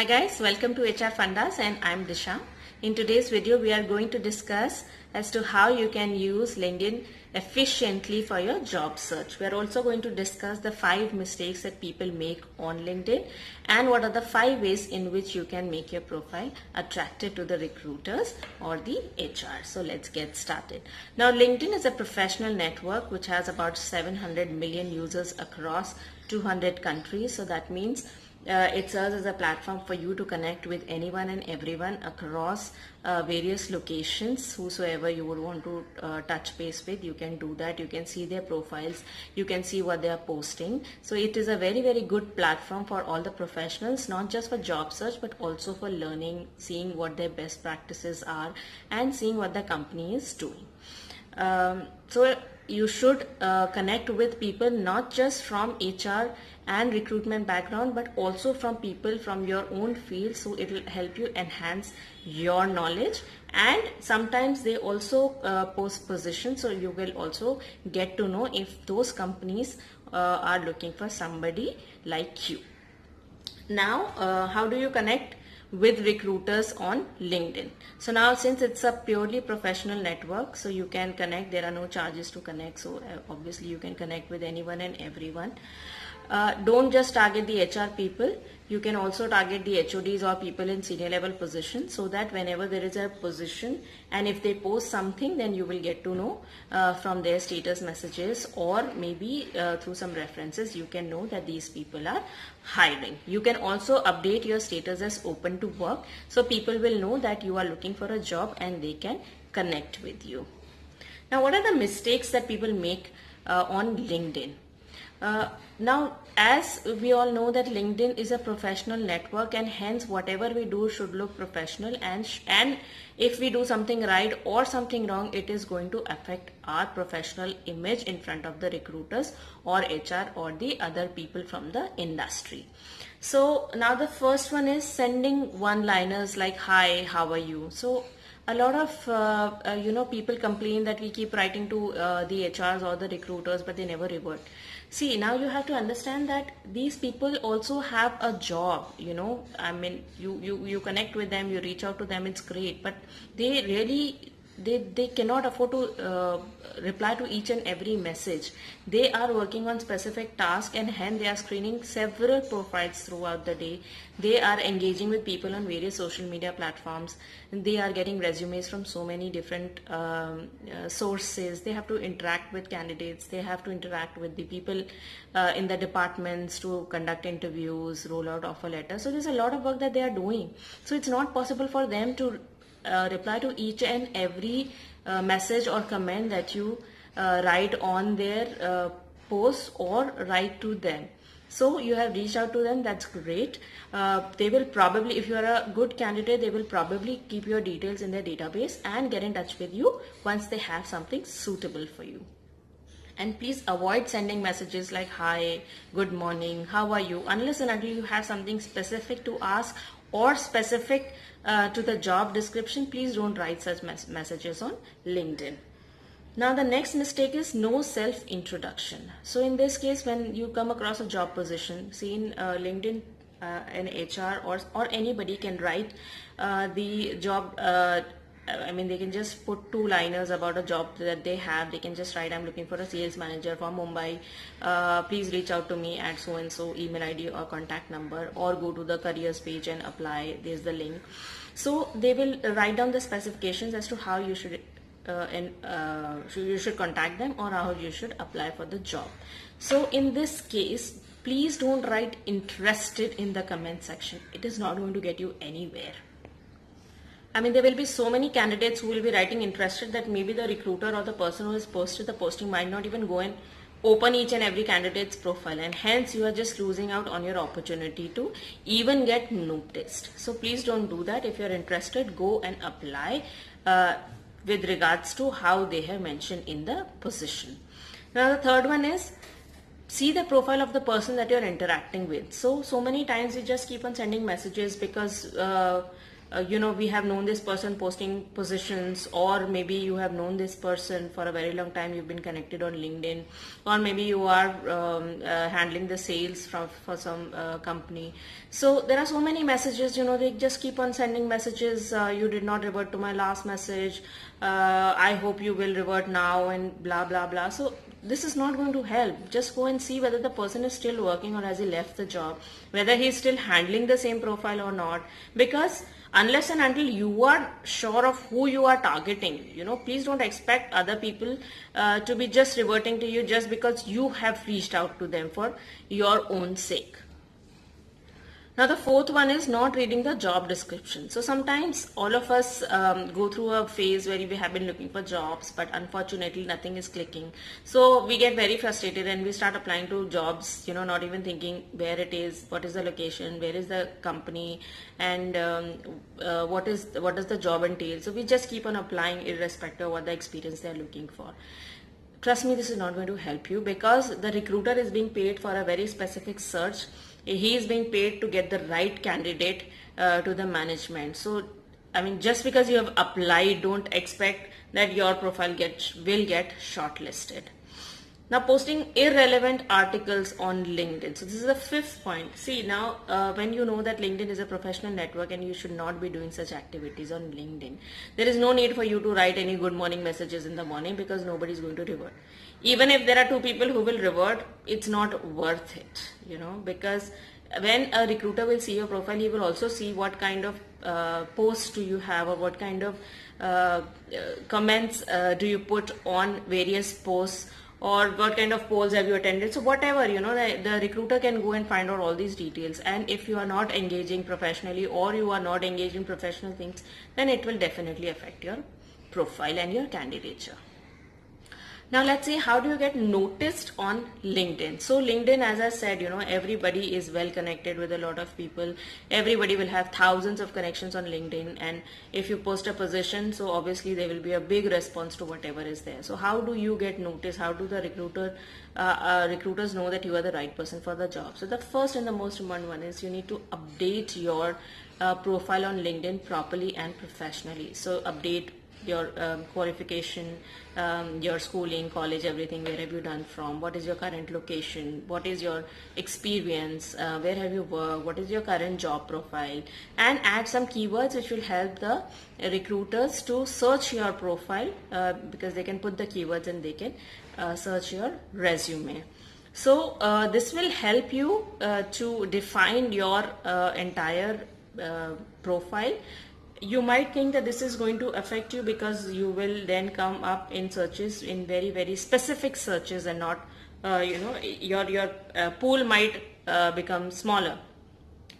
Hi guys, welcome to HR Fundas and I'm Disha. In today's video, we are going to discuss as to how you can use LinkedIn efficiently for your job search. We are also going to discuss the 5 mistakes that people make on LinkedIn and what are the 5 ways in which you can make your profile attractive to the recruiters or the HR. So let's get started. Now LinkedIn is a professional network which has about 700 million users across 200 countries. So that means it serves as a platform for you to connect with anyone and everyone across various locations. Whosoever you would want to touch base with, you can do that. You can see their profiles, you can see what they are posting. So it is a very good platform for all the professionals, not just for job search but also for learning, seeing what their best practices are and seeing what the company is doing. So you should connect with people not just from HR and recruitment background but also from people from your own field, so it will help you enhance your knowledge. And sometimes they also post positions, so you will also get to know if those companies are looking for somebody like you. Now how do you connect with recruiters on LinkedIn? So now, since it's a purely professional network, so you can connect, there are no charges to connect, so obviously you can connect with anyone and everyone. Don't just target the HR people, you can also target the HODs or people in senior level positions, so that whenever there is a position and if they post something, then you will get to know from their status messages, or maybe through some references you can know that these people are hiring. You can also update your status as open to work, so people will know that you are looking for a job and they can connect with you. Now, what are the mistakes that people make on LinkedIn? Now, as we all know that LinkedIn is a professional network, and hence whatever we do should look professional, and if we do something right or something wrong, it is going to affect our professional image in front of the recruiters or HR or the other people from the industry. So now the first one is sending one-liners like, "Hi, how are you?" So a lot of people complain that we keep writing to the HRs or the recruiters but they never revert. See, now you have to understand that these people also have a job, I mean, you connect with them, you reach out to them, it's great, but they really they cannot afford to reply to each and every message. They are working on specific tasks, and hence they are screening several profiles throughout the day. They are engaging with people on various social media platforms. They are getting resumes from so many different sources. They have to interact with candidates. They have to interact with the people in the departments to conduct interviews, roll out offer letters. So there's a lot of work that they are doing. So it's not possible for them to reply to each and every message or comment that you write on their posts or write to them. So you have reached out to them, that's great. They will probably, if you are a good candidate, they will probably keep your details in their database and get in touch with you once they have something suitable for you. And please avoid sending messages like, "Hi, good morning, how are you?" unless and until you have something specific to ask or specific to the job description. Please don't write such messages on LinkedIn. Now the next mistake is no self-introduction. So in this case, when you come across a job position, see in LinkedIn, an HR or anybody can write the job. I mean, they can just put 2-liners about a job that they have. They can just write, "I'm looking for a sales manager for Mumbai. Please reach out to me at so and so email ID or contact number," or go to the careers page and apply. There's the link. So they will write down the specifications as to how you should you should contact them or how you should apply for the job. So in this case, please don't write "interested" in the comment section. It is not going to get you anywhere. I mean, there will be so many candidates who will be writing "interested" that maybe the recruiter or the person who has posted the posting might not even go and open each and every candidate's profile, and hence you are just losing out on your opportunity to even get noticed. So please don't do that. If you're interested, go and apply with regards to how they have mentioned in the position. Now the third one is, see the profile of the person that you're interacting with. So many times we just keep on sending messages because we have known this person posting positions, or maybe you have known this person for a very long time, you've been connected on LinkedIn, or maybe you are handling the sales for some company. So there are so many messages, they just keep on sending messages. You did not revert to my last message. I hope you will revert now, and blah blah blah. So this is not going to help. Just go and see whether the person is still working or has he left the job, whether he is still handling the same profile or not. Because unless and until you are sure of who you are targeting, please don't expect other people to be just reverting to you just because you have reached out to them for your own sake. Now the fourth one is not reading the job description. So sometimes all of us go through a phase where we have been looking for jobs, but unfortunately nothing is clicking. So we get very frustrated and we start applying to jobs, not even thinking where it is, what is the location, where is the company, and what does the job entail. So we just keep on applying irrespective of what the experience they are looking for. Trust me, this is not going to help you, because the recruiter is being paid for a very specific search. He is being paid to get the right candidate to the management. So, just because you have applied, don't expect that your profile will get shortlisted. Now, posting irrelevant articles on LinkedIn. So this is the fifth point. See, now when you know that LinkedIn is a professional network and you should not be doing such activities on LinkedIn, there is no need for you to write any good morning messages in the morning, because nobody is going to revert. Even if there are 2 people who will revert, it's not worth it, because when a recruiter will see your profile, he will also see what kind of posts do you have, or what kind of comments do you put on various posts, or what kind of polls have you attended. So whatever, the recruiter can go and find out all these details. And if you are not engaging professionally, or you are not engaged in professional things, then it will definitely affect your profile and your candidature. Now let's see, how do you get noticed on LinkedIn? So LinkedIn, as I said, everybody is well connected with a lot of people. Everybody will have thousands of connections on LinkedIn, and if you post a position, so obviously there will be a big response to whatever is there. So how do you get noticed? How do the recruiters know that you are the right person for the job? So the first and the most important one is you need to update your profile on LinkedIn properly and professionally. So update your qualification, your schooling, college, everything. Where have you done from? What is your current location? What is your experience? Where have you worked? What is your current job profile? And add some keywords which will help the recruiters to search your profile, because they can put the keywords and they can search your resume. So this will help you to define your entire profile. You might think that this is going to affect you, because you will then come up in searches, in very, very specific searches, and not, your pool might become smaller.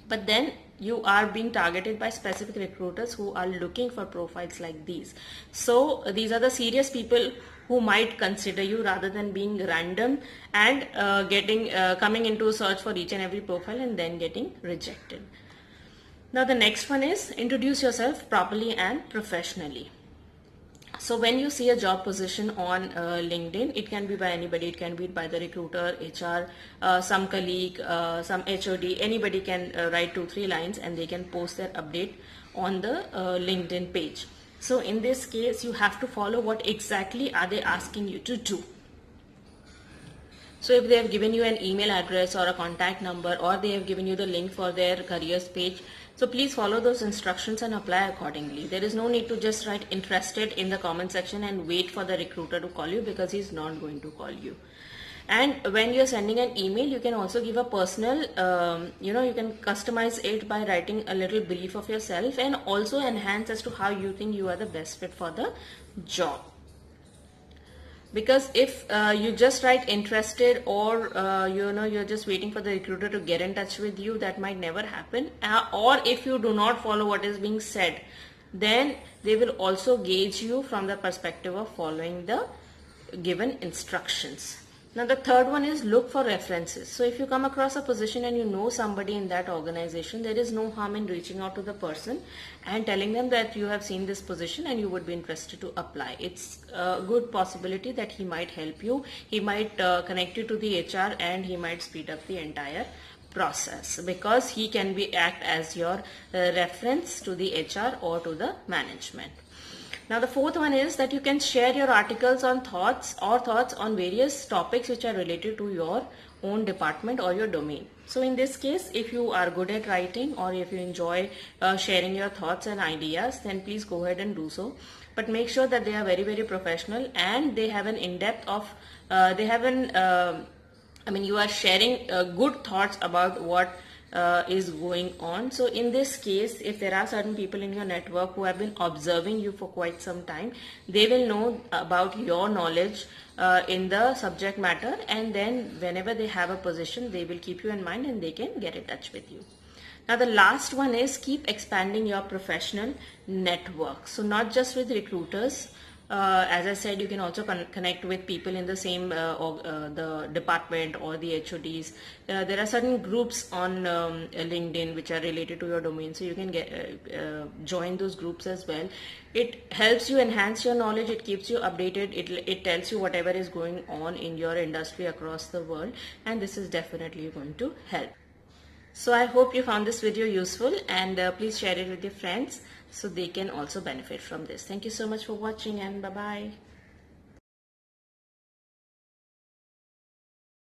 But then you are being targeted by specific recruiters who are looking for profiles like these. So these are the serious people who might consider you, rather than being random and coming into a search for each and every profile and then getting rejected. Now the next one is introduce yourself properly and professionally. So when you see a job position on LinkedIn, it can be by anybody. It can be by the recruiter, HR, some colleague, some HOD. Anybody can write 2-3 lines and they can post their update on the LinkedIn page. So in this case, you have to follow what exactly are they asking you to do. So if they have given you an email address or a contact number, or they have given you the link for their careers page, so please follow those instructions and apply accordingly. There is no need to just write interested in the comment section and wait for the recruiter to call you, because he's not going to call you. And when you're sending an email, you can also give a personal, you can customize it by writing a little brief of yourself, and also enhance as to how you think you are the best fit for the job. Because if you just write interested, or you're just waiting for the recruiter to get in touch with you, that might never happen. Or if you do not follow what is being said, then they will also gauge you from the perspective of following the given instructions. Now the third one is look for references. So if you come across a position and you know somebody in that organization, there is no harm in reaching out to the person and telling them that you have seen this position and you would be interested to apply. It's a good possibility that he might help you. He might connect you to the HR, and he might speed up the entire process, because he can be act as your reference to the HR or to the management. Now the fourth one is that you can share your articles on thoughts on various topics which are related to your own department or your domain. So in this case, if you are good at writing or if you enjoy sharing your thoughts and ideas, then please go ahead and do so. But make sure that they are very, very professional and they have an in-depth of, you are sharing good thoughts about what is going on. So in this case, if there are certain people in your network who have been observing you for quite some time, they will know about your knowledge in the subject matter, and then whenever they have a position, they will keep you in mind and they can get in touch with you. Now the last one is keep expanding your professional network. So not just with recruiters. As I said, you can also connect with people in the same the department or the HODs. There are certain groups on LinkedIn which are related to your domain, so you can join those groups as well. It helps you enhance your knowledge. It keeps you updated. It tells you whatever is going on in your industry across the world, and this is definitely going to help. So I hope you found this video useful, and please share it with your friends so they can also benefit from this. Thank you so much for watching, and bye-bye.